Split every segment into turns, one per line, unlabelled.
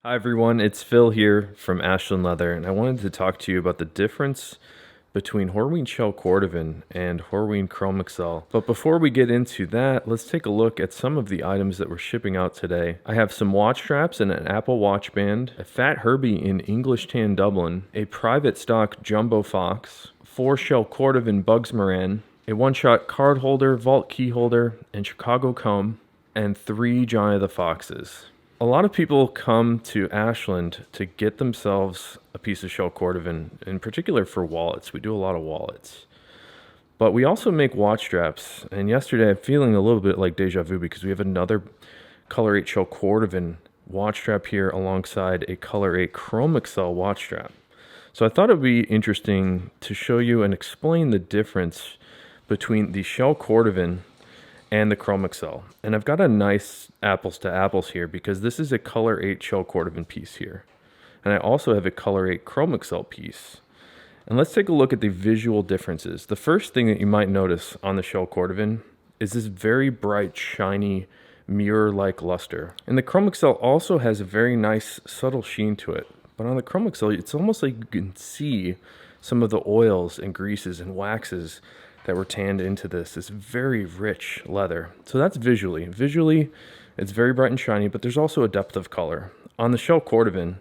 Hi everyone, it's Phil here from Ashland Leather, and I wanted to talk to you about the difference between Horween Shell Cordovan and Horween Chromexcel. But before we get into that, let's take a look at some of the items that we're shipping out today. I have some watch straps and an Apple Watch band, a Fat Herbie in English Tan Dublin, a private stock Jumbo Fox, 4 Shell Cordovan Bugs Moran, a one-shot card holder, vault key holder, and Chicago comb, and 3 Johnny the Foxes. A lot of people come to Ashland to get themselves a piece of Shell Cordovan, in particular for wallets. We do a lot of wallets. But we also make watch straps, and yesterday I'm feeling a little bit like deja vu because we have another Color 8 Shell Cordovan watch strap here alongside a Color 8 Chromexcel watch strap. So I thought it would be interesting to show you and explain the difference between the Shell Cordovan and the Chromexcel. And I've got a nice apples to apples here because this is a Color 8 Shell Cordovan piece here. And I also have a Color 8 Chromexcel piece. And let's take a look at the visual differences. The first thing that you might notice on the Shell Cordovan is this very bright, shiny, mirror-like luster. And the Chromexcel also has a very nice, subtle sheen to it. But on the Chromexcel, it's almost like you can see some of the oils and greases and waxes that were tanned into this very rich leather. So that's visually. Visually, it's very bright and shiny, but there's also a depth of color. On the Shell Cordovan,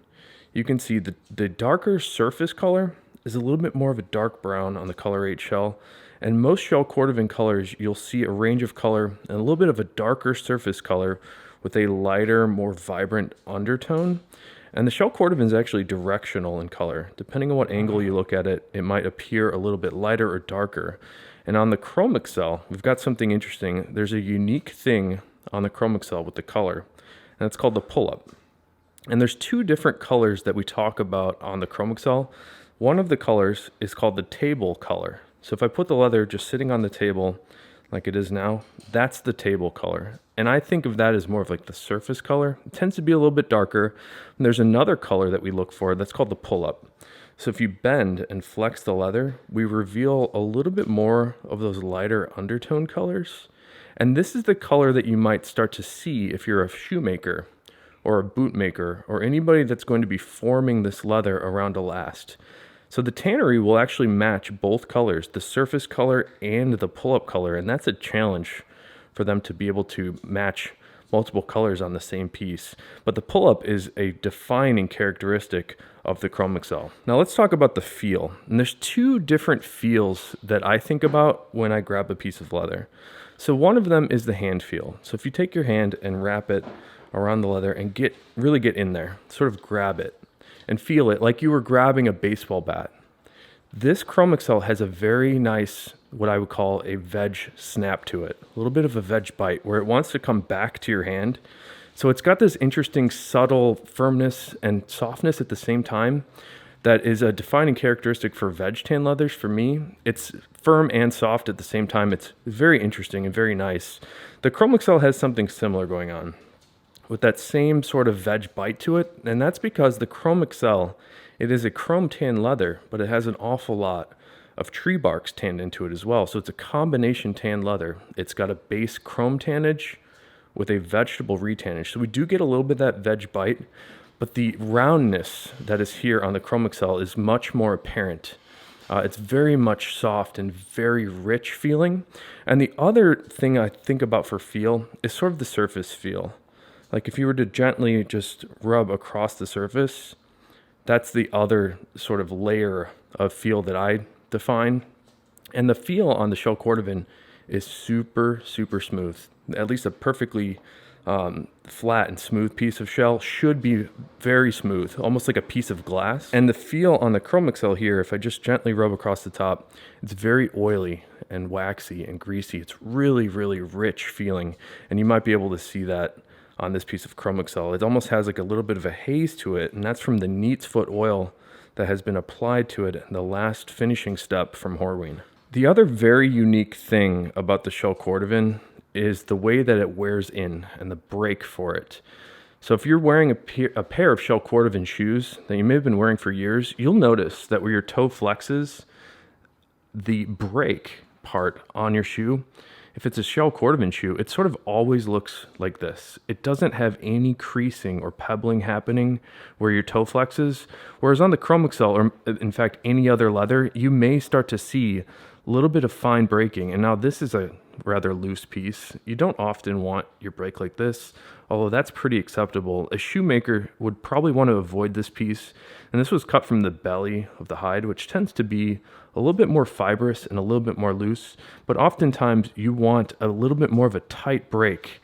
you can see the darker surface color is a little bit more of a dark brown on the Color 8 shell. And most Shell Cordovan colors, you'll see a range of color and a little bit of a darker surface color with a lighter, more vibrant undertone. And the Shell Cordovan is actually directional in color. Depending on what angle you look at it, it might appear a little bit lighter or darker. And on the Chromexcel, we've got something interesting. There's a unique thing on the Chromexcel with the color, and it's called the pull-up. And there's 2 different colors that we talk about on the Chromexcel. One of the colors is called the table color. So if I put the leather just sitting on the table like it is now, that's the table color. And I think of that as more of like the surface color. It tends to be a little bit darker. And there's another color that we look for that's called the pull-up. So if you bend and flex the leather, we reveal a little bit more of those lighter undertone colors. And this is the color that you might start to see if you're a shoemaker or a bootmaker or anybody that's going to be forming this leather around a last. So the tannery will actually match both colors, the surface color and the pull-up color, and that's a challenge for them to be able to match multiple colors on the same piece. But the pull-up is a defining characteristic of the Chromexcel. Now let's talk about the feel. And there's 2 different feels that I think about when I grab a piece of leather. So one of them is the hand feel. So if you take your hand and wrap it around the leather and really get in there, sort of grab it and feel it like you were grabbing a baseball bat. This Chromexcel has a very nice, what I would call a veg snap to it. A little bit of a veg bite where it wants to come back to your hand. So it's got this interesting subtle firmness and softness at the same time that is a defining characteristic for veg tan leathers for me. It's firm and soft at the same time. It's very interesting and very nice. The Chromexcel has something similar going on with that same sort of veg bite to it. And that's because the Chromexcel, it is a chrome tan leather, but it has an awful lot of tree barks tanned into it as well. So it's a combination tan leather. It's got a base chrome tannage with a vegetable retannage. So we do get a little bit of that veg bite, but the roundness that is here on the Chromexcel is much more apparent. It's very much soft and very rich feeling. And the other thing I think about for feel is sort of the surface feel. Like if you were to gently just rub across the surface, that's the other sort of layer of feel that I define. And the feel on the Shell Cordovan is super, super smooth. At least a perfectly flat and smooth piece of shell should be very smooth, almost like a piece of glass. And the feel on the Chromexcel here, if I just gently rub across the top, it's very oily and waxy and greasy. It's really, really rich feeling. And you might be able to see that on this piece of Chromexcel. It almost has like a little bit of a haze to it, and that's from the neat's foot oil that has been applied to it in the last finishing step from Horween. The other very unique thing about the Shell Cordovan is the way that it wears in and the break for it. So if you're wearing a pair of Shell Cordovan shoes that you may have been wearing for years, you'll notice that where your toe flexes, the break part on your shoe if it's a Shell Cordovan shoe, it sort of always looks like this. It doesn't have any creasing or pebbling happening where your toe flexes. Whereas on the Chromexcel, or in fact any other leather, you may start to see a little bit of fine breaking. And now this is a rather loose piece. You don't often want your break like this, although that's pretty acceptable. A shoemaker would probably want to avoid this piece. And this was cut from the belly of the hide, which tends to be a little bit more fibrous and a little bit more loose, but oftentimes you want a little bit more of a tight break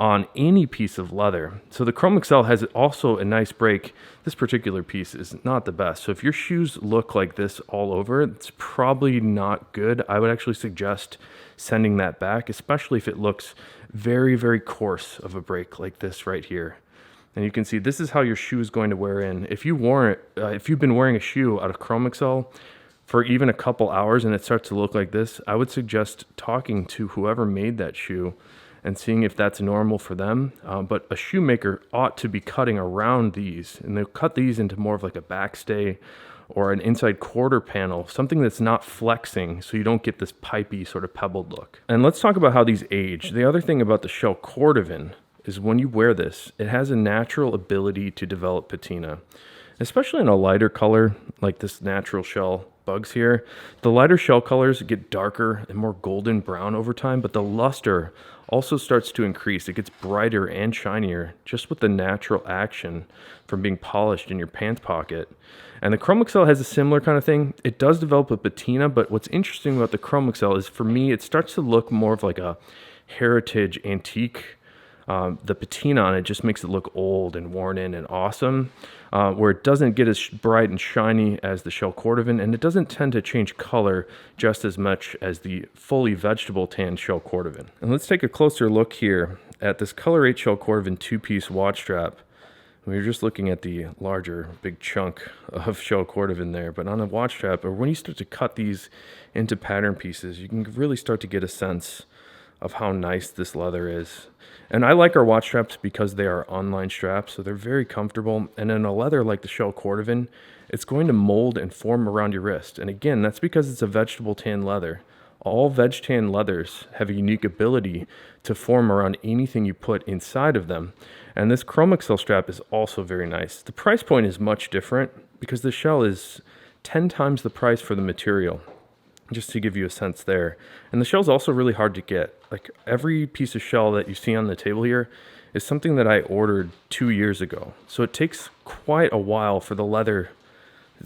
on any piece of leather. So the Chromexcel has also a nice break. This particular piece is not the best. So if your shoes look like this all over, it's probably not good. I would actually suggest sending that back, especially if it looks very, very coarse of a break like this right here. And you can see this is how your shoe is going to wear in. If you've been wearing a shoe out of Chromexcel for even a couple hours and it starts to look like this, I would suggest talking to whoever made that shoe and seeing if that's normal for them. But a shoemaker ought to be cutting around these, and they'll cut these into more of like a backstay or an inside quarter panel, something that's not flexing so you don't get this pipey sort of pebbled look. And let's talk about how these age. The other thing about the Shell Cordovan is when you wear this, it has a natural ability to develop patina, especially in a lighter color like this natural shell bugs here. The lighter shell colors get darker and more golden brown over time, but the luster also starts to increase. It gets brighter and shinier just with the natural action from being polished in your pants pocket. And the Chromexcel has a similar kind of thing. It does develop a patina, but what's interesting about the Chromexcel is, for me, it starts to look more of like a heritage antique. The patina on it just makes it look old and worn in and awesome, where it doesn't get as bright and shiny as the Shell Cordovan, and it doesn't tend to change color just as much as the fully vegetable tan Shell Cordovan. And let's take a closer look here at this Color 8 Shell Cordovan two-piece watch strap. We were just looking at the larger big chunk of Shell Cordovan there, but on a watch strap, or when you start to cut these into pattern pieces, you can really start to get a sense of how nice this leather is. And I like our watch straps because they are online straps, so they're very comfortable. And in a leather like the Shell Cordovan, it's going to mold and form around your wrist. And again, that's because it's a vegetable tan leather. All veg tan leathers have a unique ability to form around anything you put inside of them. And this Chromexcel strap is also very nice. The price point is much different because the shell is 10 times the price for the material, just to give you a sense there. And the shell's also really hard to get. Like, every piece of shell that you see on the table here is something that I ordered 2 years ago. So it takes quite a while for the leather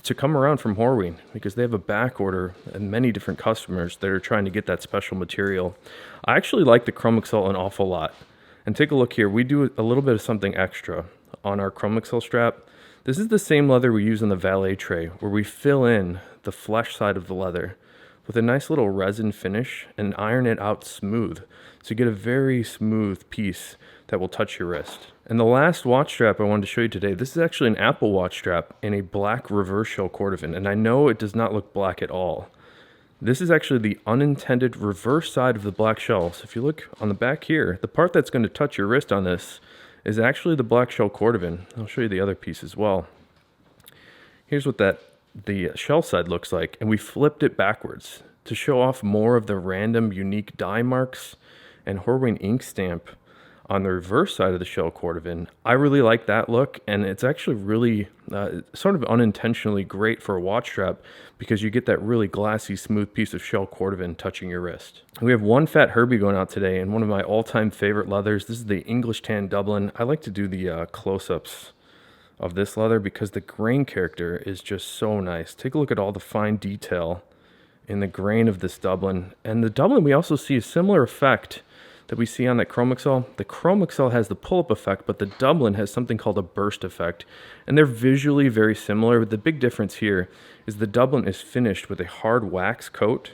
to come around from Horween, because they have a back order and many different customers that are trying to get that special material. I actually like the Chromexcel an awful lot. And take a look here. We do a little bit of something extra on our Chromexcel strap. This is the same leather we use on the valet tray, where we fill in the flesh side of the leather with a nice little resin finish and iron it out smooth, so you get a very smooth piece that will touch your wrist. And the last watch strap I wanted to show you today, this is actually an Apple Watch strap in a black reverse Shell Cordovan, and I know it does not look black at all. This is actually the unintended reverse side of the black shell. So if you look on the back here, the part that's going to touch your wrist on this is actually the black Shell Cordovan. I'll show you the other piece as well. Here's what the shell side looks like, and we flipped it backwards to show off more of the random unique dye marks and Horween ink stamp on the reverse side of the Shell Cordovan. I really like that look, and it's actually really sort of unintentionally great for a watch strap because you get that really glassy, smooth piece of Shell Cordovan touching your wrist. We have one Fat Herbie going out today, and one of my all-time favorite leathers. This is the English Tan Dublin. I like to do the close-ups of this leather because the grain character is just so nice. Take a look at all the fine detail in the grain of this Dublin. And the Dublin, we also see a similar effect that we see on that Chromexcel. The Chromexcel has the pull-up effect, but the Dublin has something called a burst effect. And they're visually very similar, but the big difference here is the Dublin is finished with a hard wax coat.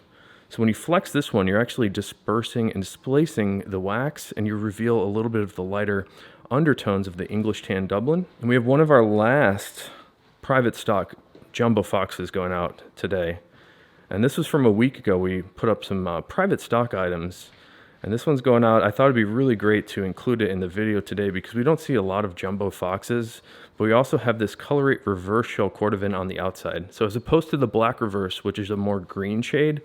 So when you flex this one, you're actually dispersing and displacing the wax, and you reveal a little bit of the lighter undertones of the English Tan Dublin. And we have one of our last private stock jumbo foxes going out today. And this was from a week ago. We put up some private stock items, and this one's going out. I thought it'd be really great to include it in the video today because we don't see a lot of jumbo foxes, but we also have this Color 8 reverse Shell Cordovan on the outside. So as opposed to the black reverse, which is a more green shade,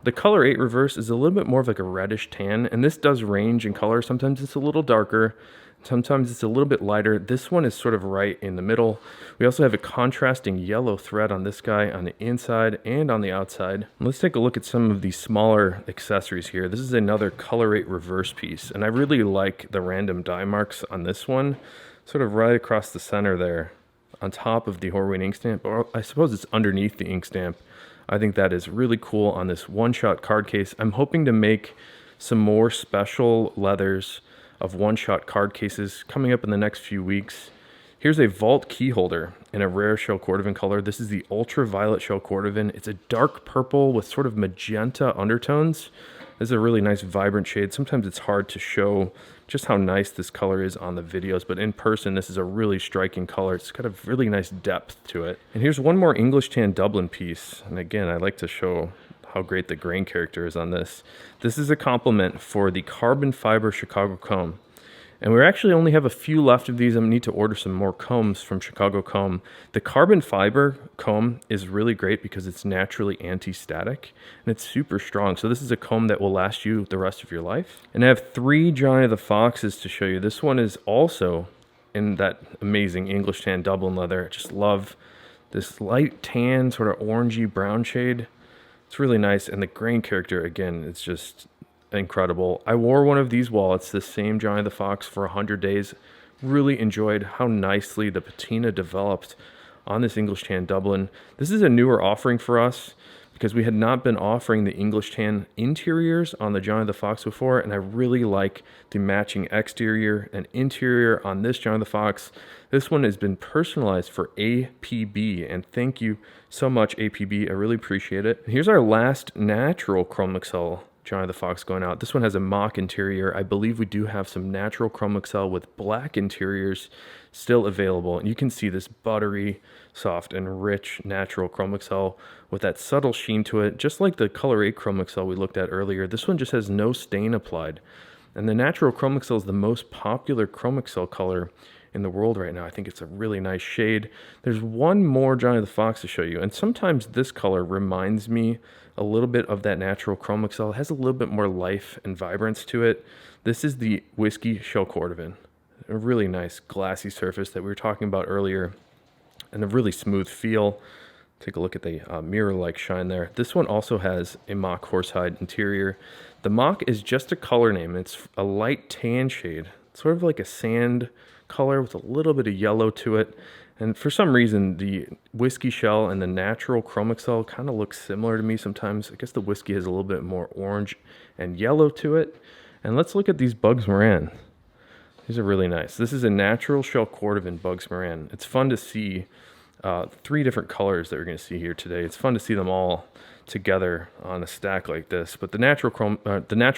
The Color 8 reverse is a little bit more of like a reddish tan, and this does range in color. Sometimes it's a little darker, sometimes it's a little bit lighter. This one is sort of right in the middle. We also have a contrasting yellow thread on this guy on the inside and on the outside. Let's take a look at some of the smaller accessories here. This is another Color 8 reverse piece, and I really like the random dye marks on this one, sort of right across the center there on top of the Horween ink stamp, or I suppose it's underneath the ink stamp. I think that is really cool on this one-shot card case. I'm hoping to make some more special leathers of one-shot card cases coming up in the next few weeks. Here's a vault key holder in a rare Shell Cordovan color. This is the ultraviolet Shell Cordovan. It's a dark purple with sort of magenta undertones. This is a really nice vibrant shade. Sometimes it's hard to show just how nice this color is on the videos, but in person this is a really striking color. It's got a really nice depth to it. And here's one more English tan Dublin piece, and again I like to show how great the grain character is on this. This is a compliment for the carbon fiber Chicago comb, and we actually only have a few left of these. I need to order some more combs from Chicago Comb. The carbon fiber comb is really great because it's naturally anti-static and it's super strong. So this is a comb that will last you the rest of your life. And I have 3 Johnny the Foxes to show you. This one is also in that amazing English tan Dublin leather. I just love this light tan, sort of orangey brown shade. It's really nice, and the grain character, again, it's just incredible. I wore one of these wallets, this same Johnny the Fox, for 100 days. Really enjoyed how nicely the patina developed on this English tan Dublin. This is a newer offering for us because we had not been offering the English tan interiors on the Johnny the Fox before, and I really like the matching exterior and interior on this Johnny the Fox. This one has been personalized for APB, and thank you so much, APB. I really appreciate it. Here's our last natural Chromexcel Johnny the Fox going out. This one has a mock interior. I believe we do have some natural Chromexcel with black interiors still available. And you can see this buttery, soft, and rich natural Chromexcel with that subtle sheen to it. Just like the Color 8 Chromexcel we looked at earlier, this one just has no stain applied. And the natural Chromexcel is the most popular Chromexcel color in the world right now. I think it's a really nice shade. There's one more Johnny the Fox to show you, and sometimes this color reminds me a little bit of that natural Chromexcel. It has a little bit more life and vibrance to it. This is the Whiskey Shell Cordovan. A really nice glassy surface that we were talking about earlier, and a really smooth feel. Take a look at the mirror-like shine there. This one also has a mock horsehide interior. The mock is just a color name. It's a light tan shade, sort of like a sand color with a little bit of yellow to it. And for some reason, the Whiskey Shell and the natural Chromexcel kind of look similar to me sometimes. I guess the Whiskey has a little bit more orange and yellow to it. And let's look at these Bugs Moran. These are really nice. This is a natural Shell Cordovan Bugs Moran. It's fun to see 3 different colors that we're going to see here today. It's fun to see them all together on a stack like this. But the natural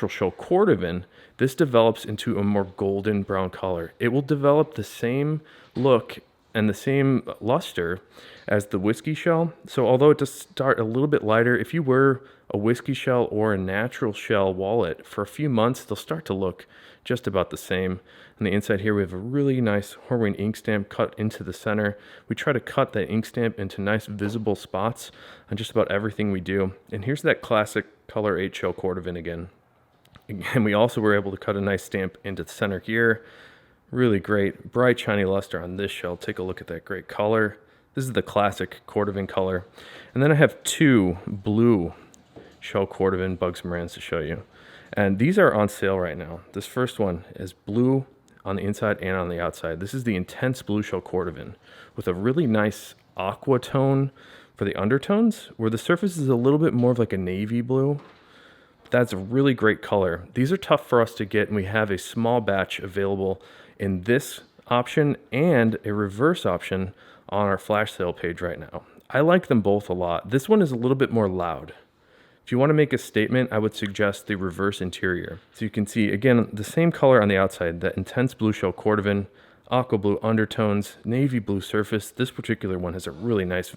Shell Cordovan, this develops into a more golden brown color. It will develop the same look and the same luster as the Whiskey Shell. So although it does start a little bit lighter, if you wear a Whiskey Shell or a natural shell wallet for a few months, they'll start to look just about the same. On the inside here, we have a really nice Horween ink stamp cut into the center. We try to cut that ink stamp into nice visible spots on just about everything we do. And here's that classic Color 8 Shell Cordovan again. And we also were able to cut a nice stamp into the center here. Really great, bright, shiny luster on this shell. Take a look at that great color. This is the classic Cordovan color. And then I have 2 blue Shell Cordovan Bugs Morans to show you. And these are on sale right now. This first one is blue on the inside and on the outside. This is the Intense Blue Shell Cordovan with a really nice aqua tone for the undertones, where the surface is a little bit more of like a navy blue. That's a really great color. These are tough for us to get, and we have a small batch available in this option and a reverse option on our flash sale page right now. I like them both a lot. This one is a little bit more loud. If you want to make a statement, I would suggest the reverse interior. So you can see, again, the same color on the outside, that Intense Blue Shell Cordovan, aqua blue undertones, navy blue surface. This particular one has a really nice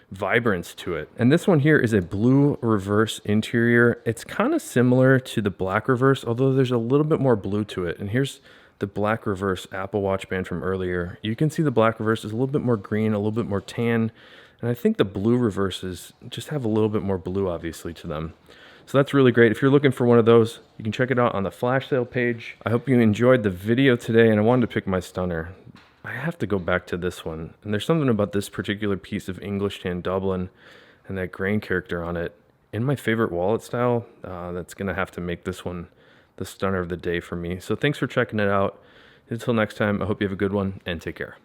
vibrance to it. And this one here is a blue reverse interior. It's kind of similar to the black reverse, although there's a little bit more blue to it. And here's the black reverse Apple Watch band from earlier. You can see the black reverse is a little bit more green, a little bit more tan. And I think the blue reverses just have a little bit more blue, obviously, to them. So that's really great. If you're looking for one of those, you can check it out on the flash sale page. I hope you enjoyed the video today, and I wanted to pick my stunner. I have to go back to this one, and there's something about this particular piece of English tan Dublin and that grain character on it in my favorite wallet style that's gonna have to make this one the stunner of the day for me. So thanks for checking it out. Until next time, I hope you have a good one, and take care.